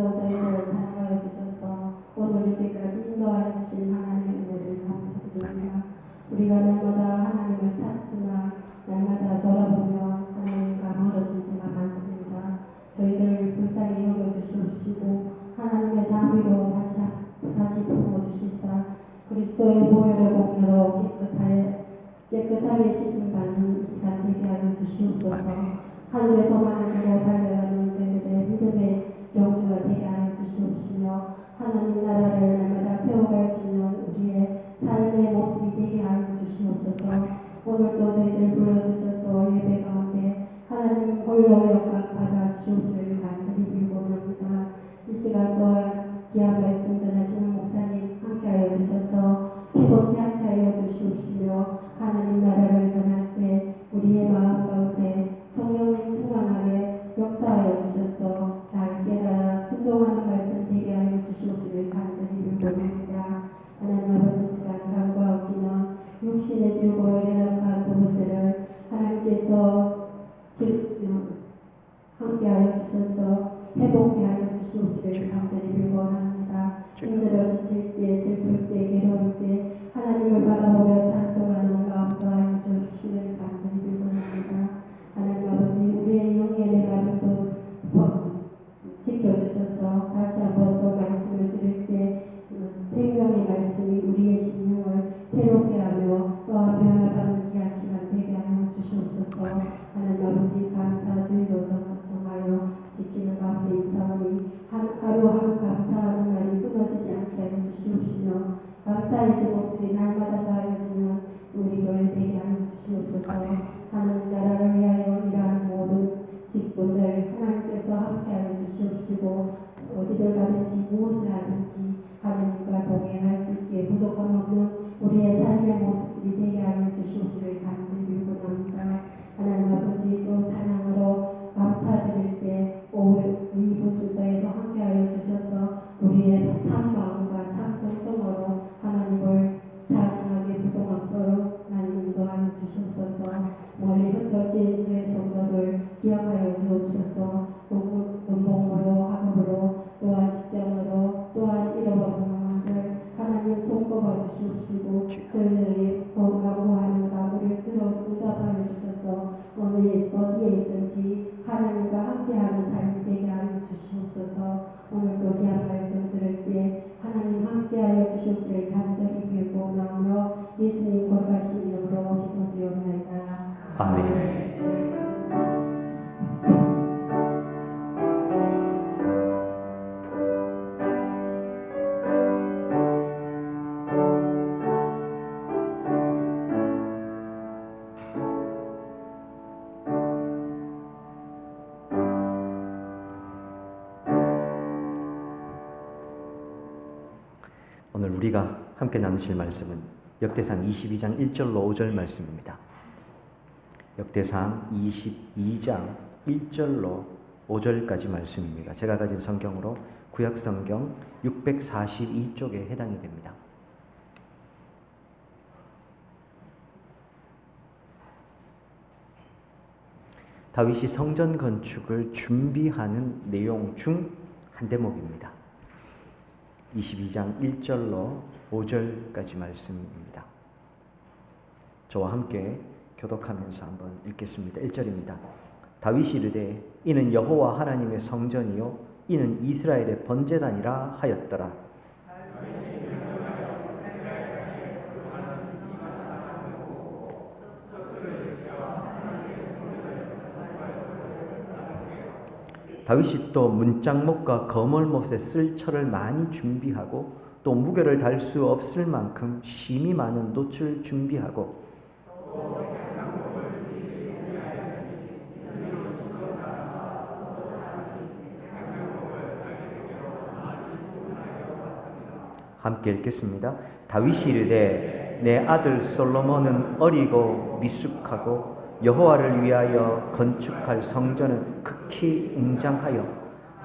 오늘도 저희를 사랑하여 주셔서 오늘 이렇게까지 인도하여 주신 하나님의 은혜를 감사드립니다. 우리가 날마다 하나님을 찾지만 날마다 돌아보며 하나님과 멀어질 때가 많습니다. 저희를 불쌍히 여겨주시옵시고 하나님의 자비로 다시 부어주시사 그리스도의 보혈의 공로로 깨끗하게 씻음받는 이 시간 되게 하여 주시옵소서. 하늘의 소망을 두고 달려가는 저희들의 믿음의 경주가 되게 하여 주시옵시며 하나님 나라를 날마다 세워갈 수 있는 우리의 삶의 모습이 되게 하여 주시옵소서. 오늘도 저희들 불러주셔서 예배 가운데 하나님 홀로 영광 받아 주시옵기를 간절히 빌고합니다. 이 시간 또한 귀한 말씀 전하시는 목사님 함께하여 주셔서 피곤치 않게 하여 주시옵시며 하나님 나라를 전할 때 우리의 마음 가운데 성령님 충만하게 역사하여 주셔서 잘 깨달아 순종하는 말씀 되게 하여 주시옵기를 간절히 빌고합니다. 하나님 아버지 시간 간과 웃기는 육신의 질고로 연약한 부분들을 하나님께서 함께하여 주셔서 회복해 하여 주시옵기를 간절히 빌고합니다. 힘들어 지칠 때, 슬플 때, 괴로울 때 하나님을 바라보며 찬송하는 마음도 하여 주시기를 간절히 빌고합니다. 하나님 아버지 우리의 영의 메마름도 지켜주셔서 다시 한번 또 말씀을 드릴 때 생명의 말씀이 우리의 심령을 새롭게 하며 또한 변화받는 귀한 시간 되게 하여 주시옵소서. 하나님 아버지 감사 주의로 정하여 지키는 가운데 있사오니 하루하루 감사하는 날이 끊어지지 않게 하여 주시옵시며 감사의 제목들이 날마다 다하여지는 우리 교회 되게 하여 주시옵소서. 하나님 나라를 위하여 일하는 모든 직분들 하나님께서 함께하여 주시옵시고 어디를 가든지 무엇을 하든지 하나님과 동행할 수 있게 부족함 없는 우리의 삶의 모습들이 되게 하여 주시옵기를 간절히 빌고합니다. 하나님 아버지 또 찬양으로 감사드릴 때 오후 2부 순서에도 함께하여 주셔서 우리의 참 마음과 참 정성으로 하나님을 찬양하게 부족함도록 하나님 인도하여 주시옵소서. 멀리 흩어진 주의 성도들 기억하여 주옵소서. 연봉으로 학업으로 또한 직장으로 또한 잃어버린 영혼들 하나님 손꼽아 주시옵시고 저희들이 간구하는 간구를 들어 응답하여 주셔서 어디에 있든지 하나님과 함께하는 삶이 되게 하여 주시옵소서. 오늘도 귀한 말씀 들을 때 하나님 함께하여 주시옵기를 간절히 빌고 나오며 예수님 거룩하신 이름으로 기도드리옵나이다. 아멘. 오늘 우리가 함께 나누실 말씀은 역대상 22장 1절로 5절 말씀입니다. 역대상 22장 1절로 5절까지 말씀입니다. 제가 가진 성경으로 구약성경 642쪽에 해당이 됩니다. 다윗이 성전 건축을 준비하는 내용 중 한 대목입니다. 22장 1절로 5절까지 말씀입니다. 저와 함께 교독하면서 한번 읽겠습니다. 1절입니다. 다윗이 이르되 이는 여호와 하나님의 성전이요 이는 이스라엘의 번제단이라 하였더라. 다윗이 또 문짝목과 거물못에 쓸 철을 많이 준비하고 또 무게를 달 수 없을 만큼 심이 많은 놋을 준비하고 함께 읽겠습니다. 다윗이 이르되 내 아들 솔로몬은 어리고 미숙하고 여호와를 위하여 건축할 성전은 극히 웅장하여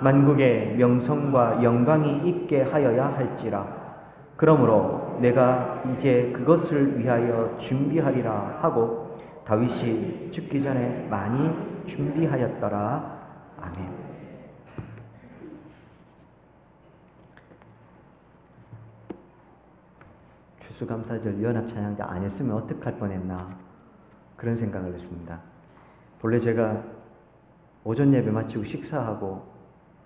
만국의 명성과 영광이 있게 하여야 할지라. 그러므로 내가 이제 그것을 위하여 준비하리라 하고 다윗이 죽기 전에 많이 준비하였더라. 아멘. 추수감사절 연합찬양자 안 했으면 어떡할 뻔했나 그런 생각을 했습니다. 본래 제가 오전 예배 마치고 식사하고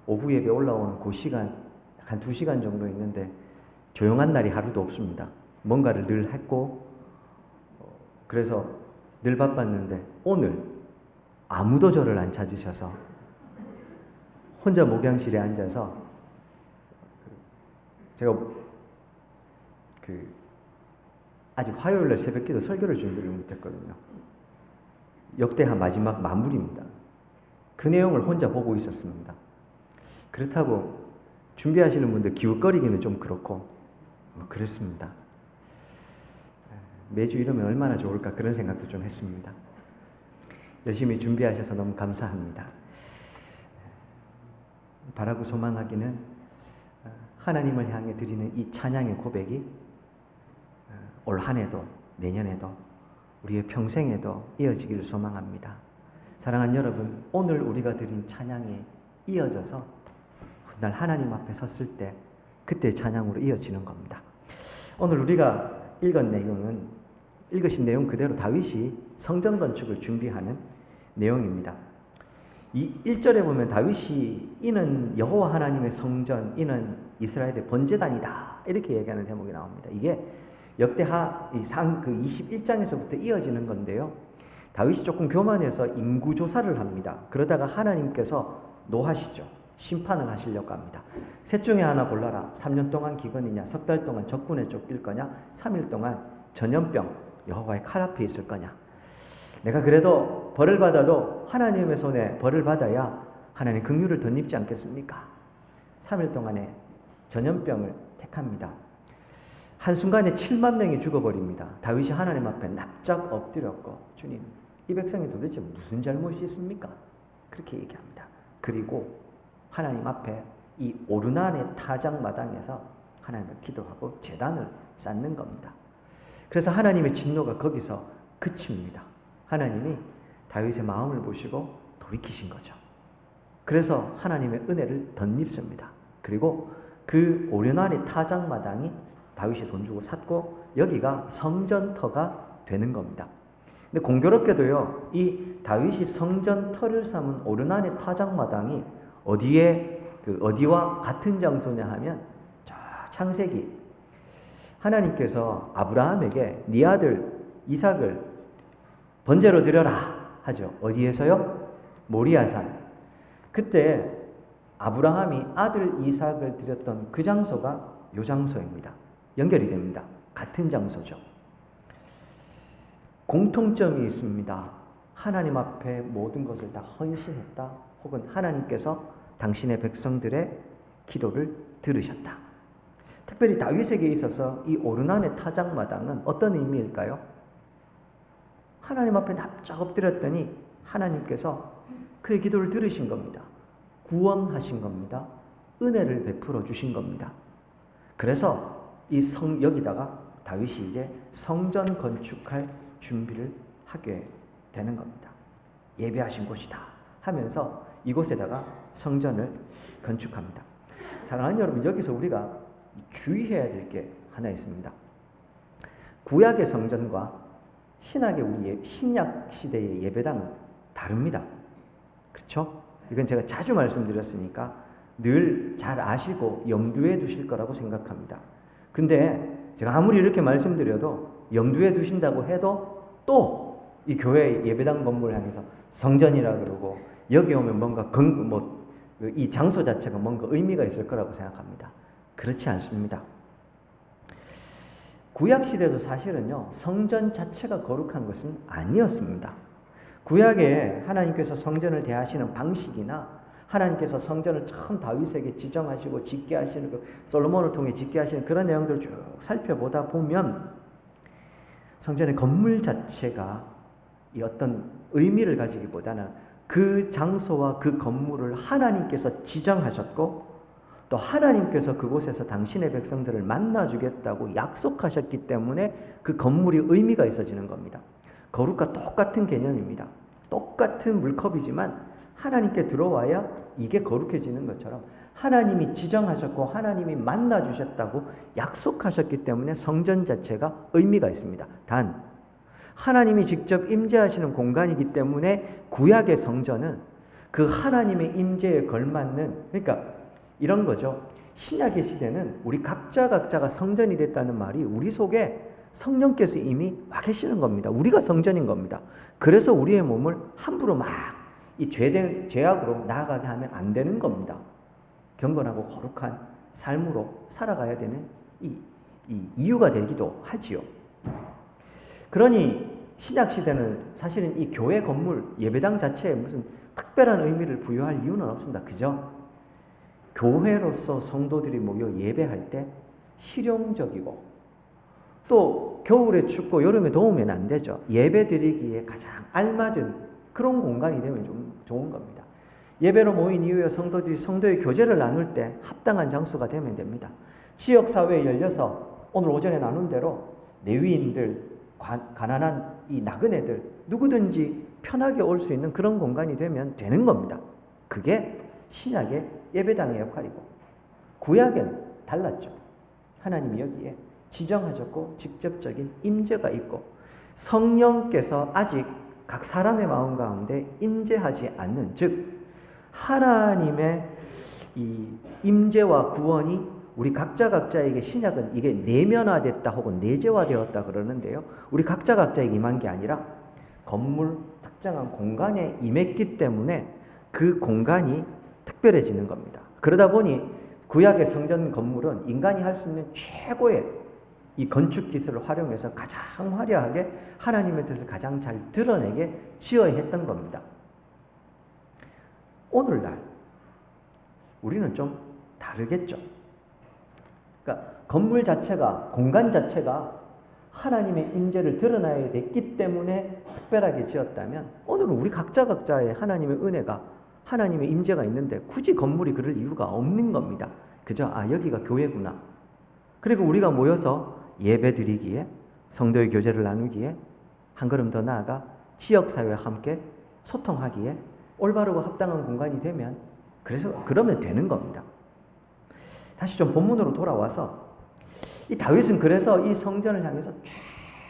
오후 예배 올라오는 그 시간 한 2시간 정도 있는데 조용한 날이 하루도 없습니다. 뭔가를 늘 했고 그래서 늘 바빴는데 오늘 아무도 저를 안 찾으셔서 혼자 목양실에 앉아서 제가 아직 화요일날 새벽기도 설교를 준비를 못했거든요. 역대하 마지막 마무리입니다. 그 내용을 혼자 보고 있었습니다. 그렇다고 준비하시는 분들 기웃거리기는 좀 그렇고 그랬습니다. 매주 이러면 얼마나 좋을까 그런 생각도 좀 했습니다. 열심히 준비하셔서 너무 감사합니다. 바라고 소망하기는 하나님을 향해 드리는 이 찬양의 고백이 올 한 해도 내년에도 우리의 평생에도 이어지기를 소망합니다. 사랑하는 여러분, 오늘 우리가 드린 찬양이 이어져서 훗날 하나님 앞에 섰을 때 그때 찬양으로 이어지는 겁니다. 오늘 우리가 읽으신 내용 그대로 다윗이 성전 건축을 준비하는 내용입니다. 이 1절에 보면 다윗이 이는 여호와 하나님의 성전, 이는 이스라엘의 번제단이다 이렇게 얘기하는 대목이 나옵니다. 이게 역대하 21장에서부터 이어지는 건데요. 다윗이 조금 교만해서 인구조사를 합니다. 그러다가 하나님께서 노하시죠. 심판을 하시려고 합니다. 셋 중에 하나 골라라. 3년 동안 기근이냐, 석 달 동안 적군에 쫓길 거냐, 3일 동안 전염병 여호와의 칼 앞에 있을 거냐. 내가 그래도 벌을 받아도 하나님의 손에 벌을 받아야 하나님 긍휼을 덧입지 않겠습니까? 3일 동안의 전염병을 택합니다. 한순간에 7만 명이 죽어버립니다. 다윗이 하나님 앞에 납작 엎드렸고 주님, 이 백성이 도대체 무슨 잘못이 있습니까? 그렇게 얘기합니다. 그리고 하나님 앞에 이 오르난의 타작마당에서 하나님을 기도하고 제단을 쌓는 겁니다. 그래서 하나님의 진노가 거기서 그칩니다. 하나님이 다윗의 마음을 보시고 돌이키신 거죠. 그래서 하나님의 은혜를 덧입습니다. 그리고 그 오르난의 타작마당이 다윗이 돈 주고 샀고 여기가 성전터가 되는 겁니다. 근데 공교롭게도요, 이 다윗이 성전터를 삼은 오르난의 타작마당이 어디와 같은 장소냐 하면 저 창세기 하나님께서 아브라함에게 네 아들 이삭을 번제로 드려라 하죠. 어디에서요? 모리아산. 그때 아브라함이 아들 이삭을 드렸던 그 장소가 이 장소입니다. 연결이 됩니다. 같은 장소죠. 공통점이 있습니다. 하나님 앞에 모든 것을 다 헌신했다. 혹은 하나님께서 당신의 백성들의 기도를 들으셨다. 특별히 다윗에게 있어서 이 오르난의 타작마당은 어떤 의미일까요? 하나님 앞에 납작 엎드렸더니 하나님께서 그의 기도를 들으신 겁니다. 구원하신 겁니다. 은혜를 베풀어 주신 겁니다. 그래서 여기다가 다윗이 이제 성전 건축할 준비를 하게 되는 겁니다. 예배하신 곳이다 하면서 이곳에다가 성전을 건축합니다. 사랑하는 여러분, 여기서 우리가 주의해야 될 게 하나 있습니다. 구약의 성전과 우리의 신약 시대의 예배당은 다릅니다. 그렇죠? 이건 제가 자주 말씀드렸으니까 늘 잘 아시고 염두에 두실 거라고 생각합니다. 근데 제가 아무리 이렇게 말씀드려도 염두에 두신다고 해도 또 이 교회 예배당 건물을 향해서 성전이라 그러고 여기 오면 뭔가 이 장소 자체가 뭔가 의미가 있을 거라고 생각합니다. 그렇지 않습니다. 구약 시대도 사실은요, 성전 자체가 거룩한 것은 아니었습니다. 구약에 하나님께서 성전을 대하시는 방식이나 하나님께서 성전을 처음 다윗에게 지정하시고 짓게 하시는 솔로몬을 통해 짓게 하시는 그런 내용들을 쭉 살펴보다 보면 성전의 건물 자체가 이 어떤 의미를 가지기보다는 그 장소와 그 건물을 하나님께서 지정하셨고 또 하나님께서 그곳에서 당신의 백성들을 만나주겠다고 약속하셨기 때문에 그 건물이 의미가 있어지는 겁니다. 거룩과 똑같은 개념입니다. 똑같은 물컵이지만 하나님께 들어와야 이게 거룩해지는 것처럼 하나님이 지정하셨고 하나님이 만나주셨다고 약속하셨기 때문에 성전 자체가 의미가 있습니다. 단 하나님이 직접 임재하시는 공간이기 때문에 구약의 성전은 그 하나님의 임재에 걸맞는, 그러니까 이런 거죠. 신약의 시대는 우리 각자가 성전이 됐다는 말이 우리 속에 성령께서 이미 와 계시는 겁니다. 우리가 성전인 겁니다. 그래서 우리의 몸을 함부로 막 이 죄악으로 나아가게 하면 안 되는 겁니다. 경건하고 거룩한 삶으로 살아가야 되는 이 이유가 되기도 하지요. 그러니 신약 시대는 사실은 이 교회 건물 예배당 자체에 무슨 특별한 의미를 부여할 이유는 없습니다. 그죠? 교회로서 성도들이 모여 예배할 때 실용적이고 또 겨울에 춥고 여름에 더우면 안 되죠. 예배 드리기에 가장 알맞은 그런 공간이 되면 좀 좋은 겁니다. 예배로 모인 이후에 성도들이 성도의 교제를 나눌 때 합당한 장소가 되면 됩니다. 지역사회에 열려서 오늘 오전에 나눈 대로 레위인들, 가난한 이 나그네들 누구든지 편하게 올 수 있는 그런 공간이 되면 되는 겁니다. 그게 신약의 예배당의 역할이고 구약은 달랐죠. 하나님이 여기에 지정하셨고 직접적인 임재가 있고 성령께서 아직 각 사람의 마음 가운데 임재하지 않는, 즉 하나님의 이 임재와 구원이 우리 각자에게 신약은 이게 내면화됐다 혹은 내재화되었다 그러는데요. 우리 각자에게 임한 게 아니라 건물 특정한 공간에 임했기 때문에 그 공간이 특별해지는 겁니다. 그러다 보니 구약의 성전 건물은 인간이 할 수 있는 최고의 이 건축 기술을 활용해서 가장 화려하게 하나님의 뜻을 가장 잘 드러내게 지어야 했던 겁니다. 오늘날 우리는 좀 다르겠죠. 그러니까 건물 자체가, 공간 자체가 하나님의 임재를 드러나야 됐기 때문에 특별하게 지었다면 오늘은 우리 각자의 하나님의 은혜가, 하나님의 임재가 있는데 굳이 건물이 그럴 이유가 없는 겁니다. 그죠? 아, 여기가 교회구나. 그리고 우리가 모여서 예배 드리기에, 성도의 교제를 나누기에, 한 걸음 더 나아가 지역사회와 함께 소통하기에 올바르고 합당한 공간이 되면, 그러면 되는 겁니다. 다시 좀 본문으로 돌아와서 이 다윗은 그래서 이 성전을 향해서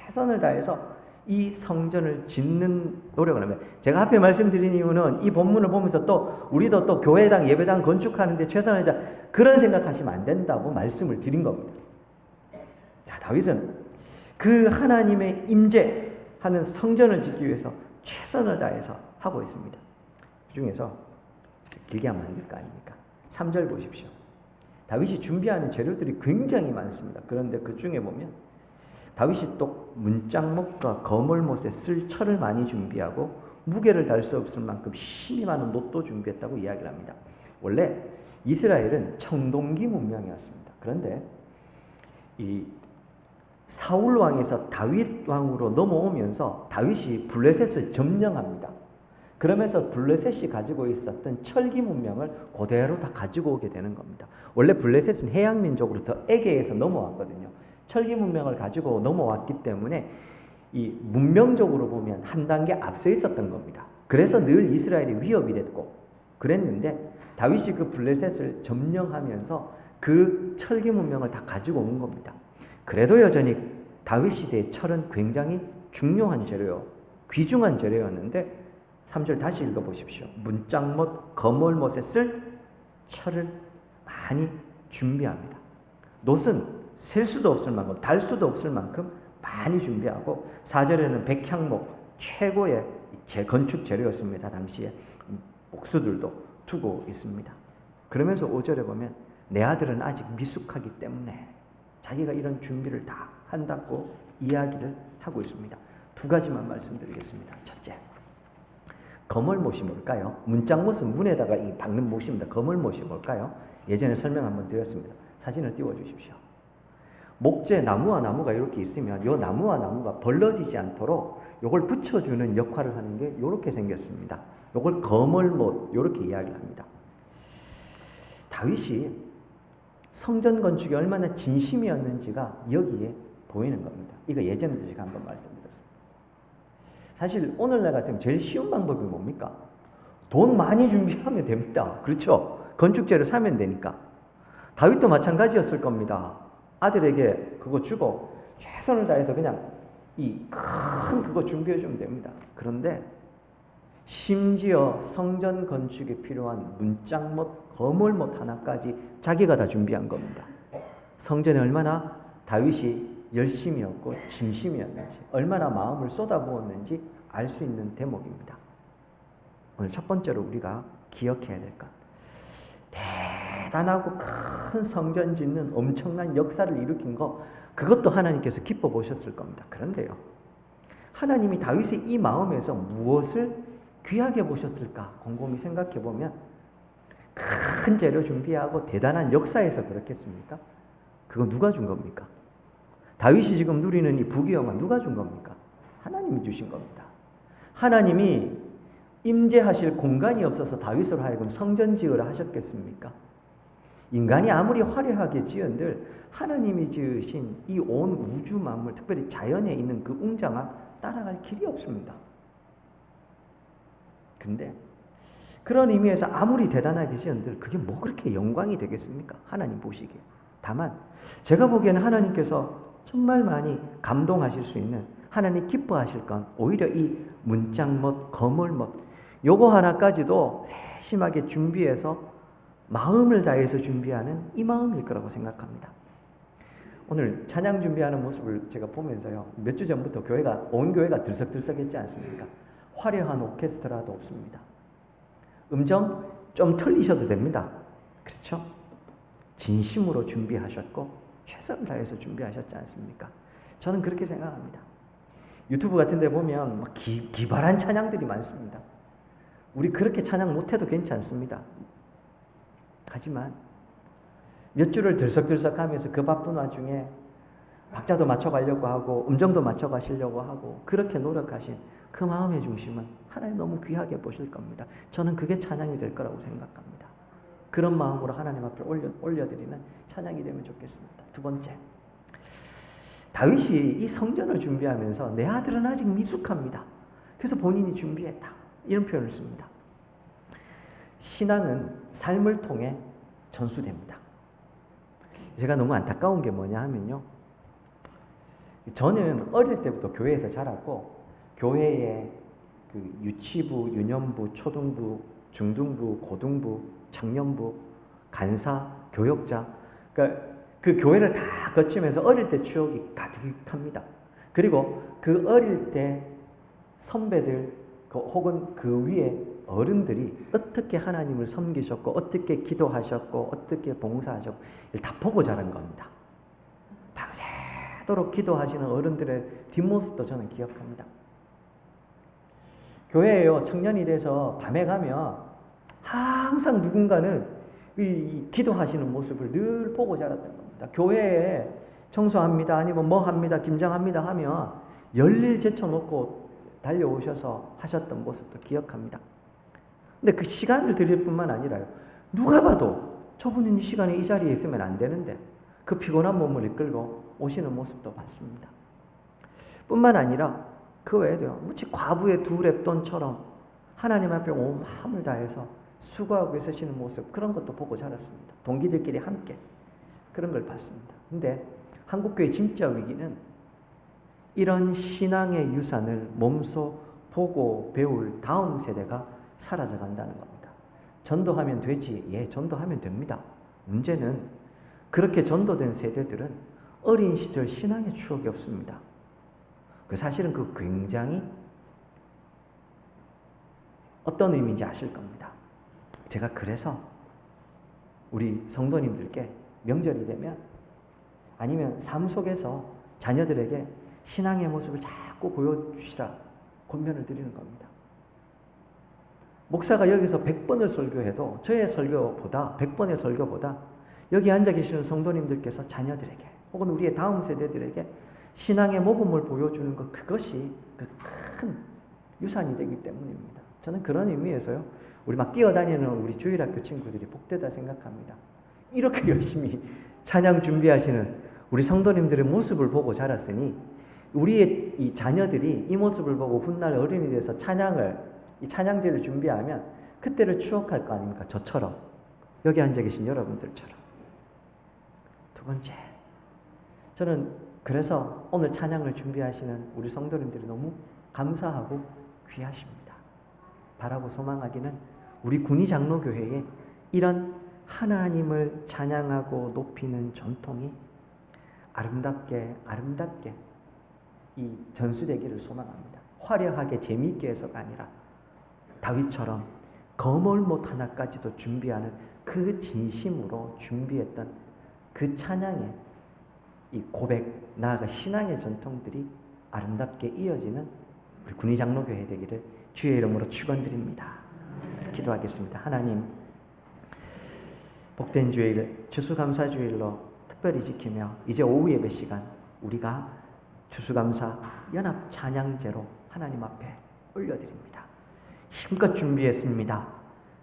최선을 다해서 이 성전을 짓는 노력을 합니다. 제가 앞에 말씀드린 이유는 이 본문을 보면서 또 우리도 또 교회당, 예배당 건축하는데 최선을 다 그런 생각하시면 안 된다고 말씀을 드린 겁니다. 자, 다윗은 그 하나님의 임재하는 성전을 짓기 위해서 최선을 다해서 하고 있습니다. 그 중에서 길게 하면 안 될 거 아닙니까? 3절 보십시오. 다윗이 준비하는 재료들이 굉장히 많습니다. 그런데 그 중에 보면 다윗이 또 문짝목과 거물못에 쓸 철을 많이 준비하고 무게를 달 수 없을 만큼 힘이 많은 놋도 준비했다고 이야기를 합니다. 원래 이스라엘은 청동기 문명이었습니다. 그런데 이 사울 왕에서 다윗 왕으로 넘어오면서 다윗이 블레셋을 점령합니다. 그러면서 블레셋이 가지고 있었던 철기 문명을 그대로 다 가지고 오게 되는 겁니다. 원래 블레셋은 해양 민족으로부터 에게에서 넘어왔거든요. 철기 문명을 가지고 넘어왔기 때문에 이 문명적으로 보면 한 단계 앞서 있었던 겁니다. 그래서 늘 이스라엘이 위협이 됐고 그랬는데 다윗이 그 블레셋을 점령하면서 그 철기 문명을 다 가지고 온 겁니다. 그래도 여전히 다윗 시대의 철은 굉장히 중요한 재료요, 귀중한 재료였는데 3절 다시 읽어보십시오. 문짝못, 거물못에 쓸 철을 많이 준비합니다. 놋은 셀 수도 없을 만큼, 달 수도 없을 만큼 많이 준비하고 4절에는 백향목, 최고의 건축 재료였습니다. 당시에 옥수들도 두고 있습니다. 그러면서 5절에 보면 내 아들은 아직 미숙하기 때문에 자기가 이런 준비를 다 한다고 이야기를 하고 있습니다. 두 가지만 말씀드리겠습니다. 첫째, 거물못이 뭘까요? 문짝못은 문에다가 박는 못입니다. 거물못이 뭘까요? 예전에 설명 한번 드렸습니다. 사진을 띄워주십시오. 목재, 나무와 나무가 이렇게 있으면 이 나무와 나무가 벌어지지 않도록 이걸 붙여주는 역할을 하는 게 이렇게 생겼습니다. 이걸 거물못 이렇게 이야기를 합니다. 다윗이 성전 건축이 얼마나 진심이었는지가 여기에 보이는 겁니다. 이거 예전에도 제가 한번 말씀드렸습니다. 사실 오늘날 같으면 제일 쉬운 방법이 뭡니까? 돈 많이 준비하면 됩니다. 그렇죠? 건축재료 사면 되니까. 다윗도 마찬가지였을 겁니다. 아들에게 그거 주고 최선을 다해서 그냥 이 큰 그거 준비해 주면 됩니다. 그런데 심지어 성전 건축에 필요한 문짝못, 거물못 하나까지 자기가 다 준비한 겁니다. 성전에 얼마나 다윗이 열심이었고 진심이었는지, 얼마나 마음을 쏟아부었는지 알 수 있는 대목입니다. 오늘 첫 번째로 우리가 기억해야 될 것, 대단하고 큰 성전 짓는 엄청난 역사를 일으킨 거, 그것도 하나님께서 기뻐 보셨을 겁니다. 그런데요, 하나님이 다윗의 이 마음에서 무엇을 귀하게 보셨을까 곰곰이 생각해 보면, 큰 재료 준비하고 대단한 역사에서 그렇겠습니까? 그거 누가 준 겁니까? 다윗이 지금 누리는 이 부귀영화 누가 준 겁니까? 하나님이 주신 겁니다. 하나님이 임재하실 공간이 없어서 다윗으로 하여금 성전 지으라 하셨겠습니까? 인간이 아무리 화려하게 지은들 하나님이 지으신 이 온 우주 만물, 특별히 자연에 있는 그 웅장함 따라갈 길이 없습니다. 근데 그런 의미에서 아무리 대단하게 지은들 그게 뭐 그렇게 영광이 되겠습니까? 하나님 보시기에. 다만 제가 보기에는 하나님께서 정말 많이 감동하실 수 있는, 하나님 기뻐하실 건 오히려 이 문짝못, 거물못 요거 하나까지도 세심하게 준비해서 마음을 다해서 준비하는 이 마음일 거라고 생각합니다. 오늘 찬양 준비하는 모습을 제가 보면서요, 몇 주 전부터 온 교회가 들썩들썩했지 않습니까? 화려한 오케스트라도 없습니다. 음정 좀 틀리셔도 됩니다. 그렇죠? 진심으로 준비하셨고 최선을 다해서 준비하셨지 않습니까? 저는 그렇게 생각합니다. 유튜브 같은 데 보면 막 기발한 찬양들이 많습니다. 우리 그렇게 찬양 못해도 괜찮습니다. 하지만 몇 주를 들썩들썩하면서 그 바쁜 와중에 박자도 맞춰가려고 하고 음정도 맞춰가시려고 하고 그렇게 노력하신 그 마음의 중심은 하나님 너무 귀하게 보실 겁니다. 저는 그게 찬양이 될 거라고 생각합니다. 그런 마음으로 하나님 앞에 올려드리는 찬양이 되면 좋겠습니다. 두 번째, 다윗이 이 성전을 준비하면서 내 아들은 아직 미숙합니다. 그래서 본인이 준비했다, 이런 표현을 씁니다. 신앙은 삶을 통해 전수됩니다. 제가 너무 안타까운 게 뭐냐 하면요, 저는 어릴 때부터 교회에서 자랐고 교회의 그 유치부, 유년부, 초등부, 중등부, 고등부, 청년부, 간사, 교역자, 그러니까 그 교회를 다 거치면서 어릴 때 추억이 가득합니다. 그리고 그 어릴 때 선배들 혹은 그 위에 어른들이 어떻게 하나님을 섬기셨고 어떻게 기도하셨고 어떻게 봉사하셨고 다 보고 자란 겁니다. 밤새도록 기도하시는 어른들의 뒷모습도 저는 기억합니다. 교회에요, 청년이 돼서 밤에 가면 항상 누군가는 이 기도하시는 모습을 늘 보고 자랐던 겁니다. 교회에 청소합니다, 아니면 뭐 합니다, 김장합니다 하면 열일 제쳐놓고 달려오셔서 하셨던 모습도 기억합니다. 근데 그 시간을 드릴 뿐만 아니라요, 누가 봐도 저분은 이 시간에 이 자리에 있으면 안 되는데 그 피곤한 몸을 이끌고 오시는 모습도 봤습니다. 뿐만 아니라 그 외에도요, 마치 과부의 두 랩돈처럼 하나님 앞에 온 마음을 다해서 수고하고 있으시는 모습, 그런 것도 보고 자랐습니다. 동기들끼리 함께 그런 걸 봤습니다. 근데 한국교회 진짜 위기는 이런 신앙의 유산을 몸소 보고 배울 다음 세대가 사라져 간다는 겁니다. 전도하면 되지. 예, 전도하면 됩니다. 문제는 그렇게 전도된 세대들은 어린 시절 신앙의 추억이 없습니다. 사실은 그 굉장히 어떤 의미인지 아실 겁니다. 제가 그래서 우리 성도님들께 명절이 되면 아니면 삶 속에서 자녀들에게 신앙의 모습을 자꾸 보여주시라 권면을 드리는 겁니다. 목사가 여기서 100번을 설교해도 저의 설교보다 100번의 설교보다 여기 앉아 계시는 성도님들께서 자녀들에게 혹은 우리의 다음 세대들에게 신앙의 모범을 보여주는 것, 그것이 그 큰 유산이 되기 때문입니다. 저는 그런 의미에서요, 우리 막 뛰어다니는 우리 주일학교 친구들이 복되다 생각합니다. 이렇게 열심히 찬양 준비하시는 우리 성도님들의 모습을 보고 자랐으니 우리의 이 자녀들이 이 모습을 보고 훗날 어른이 돼서 이 찬양들을 준비하면 그때를 추억할 거 아닙니까? 저처럼 여기 앉아 계신 여러분들처럼. 두 번째, 저는 그래서 오늘 찬양을 준비하시는 우리 성도님들이 너무 감사하고 귀하십니다. 바라고 소망하기는 우리 군위 장로교회에 이런 하나님을 찬양하고 높이는 전통이 아름답게 이 전수되기를 소망합니다. 화려하게 재미있게 해서가 아니라 다윗처럼 거물못 하나까지도 준비하는 그 진심으로 준비했던 그 찬양의 이 고백, 나아가 신앙의 전통들이 아름답게 이어지는 우리 군위 장로교회 되기를 주의 이름으로 축원드립니다. 기도하겠습니다. 하나님, 복된 주일, 추수감사 주일로 특별히 지키며 이제 오후 예배 시간 우리가 추수감사 연합 찬양제로 하나님 앞에 올려드립니다. 힘껏 준비했습니다.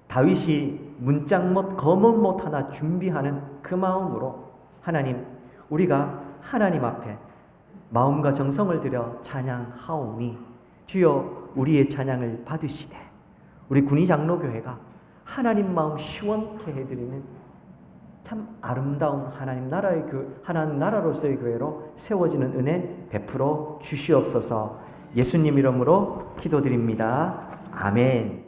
다윗이 문짝못 거뭇못 하나 준비하는 그 마음으로 하나님, 우리가 하나님 앞에 마음과 정성을 들여 찬양하오니 주여 우리의 찬양을 받으시되 우리 군위 장로교회가 하나님 마음 시원케 해드리는 참 아름다운 하나님 나라로서의 교회로 세워지는 은혜 베풀어 주시옵소서. 예수님 이름으로 기도드립니다. 아멘.